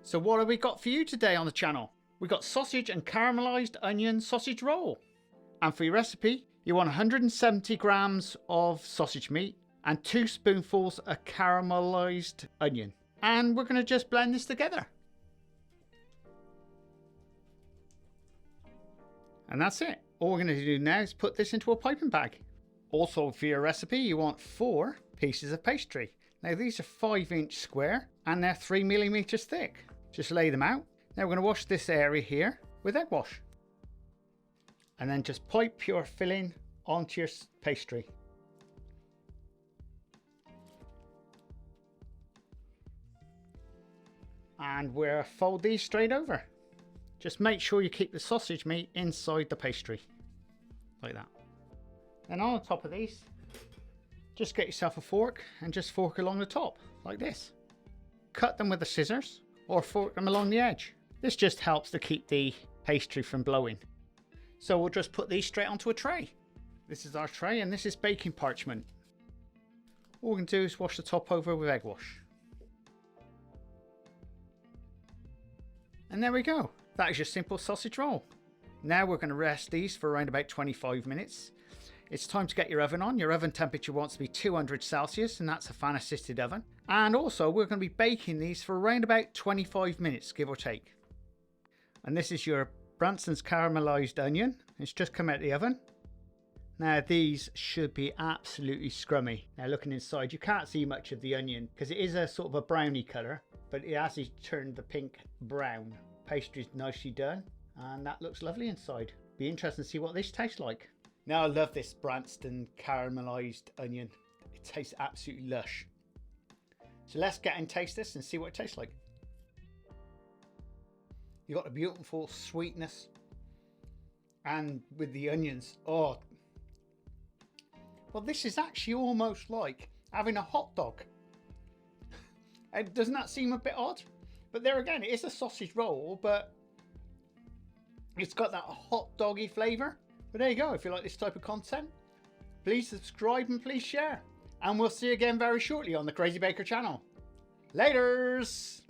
So what have we got for you today on the channel? We got sausage and caramelized onion sausage roll. And for your recipe, you want 170 grams of sausage meat and 2 spoonfuls of caramelized onion. And we're going to just blend this together. And that's it. All we're going to do now is put this into a piping bag. Also for your recipe, you want 4 pieces of pastry. Now these are 5-inch square and they're 3mm thick. Just lay them out. Now we're going to wash this area here with egg wash. And then just pipe your filling onto your pastry. And we'll fold these straight over. Just make sure you keep the sausage meat inside the pastry. Like that. And on the top of these, just get yourself a fork and just fork along the top, like this. Cut them with the scissors or fork them along the edge. This just helps to keep the pastry from blowing. So we'll just put these straight onto a tray. This is our tray and this is baking parchment. All we're going to do is wash the top over with egg wash. And there we go. That is your simple sausage roll. Now we're going to rest these for around about 25 minutes. It's time to get your oven on. Your oven temperature wants to be 200 Celsius and that's a fan assisted oven. And also we're going to be baking these for around about 25 minutes, give or take. And this is your Branston's caramelized onion. It's just come out of the oven. Now these should be absolutely scrummy. Now looking inside, you can't see much of the onion because it is a sort of a browny colour, but it actually turned the pink brown. Pastry's nicely done and that looks lovely inside. Be interesting to see what this tastes like. Now I love this Branston caramelized onion. It tastes absolutely lush. So let's get and taste this and see what it tastes like. You got the beautiful sweetness and with the onions. Oh, well, this is actually almost like having a hot dog. Doesn't that seem a bit odd? But there again, it is a sausage roll, but it's got that hot doggy flavour. But there you go. If you like this type of content, please subscribe and please share. And we'll see you again very shortly on the Crazy Baker channel. Laters!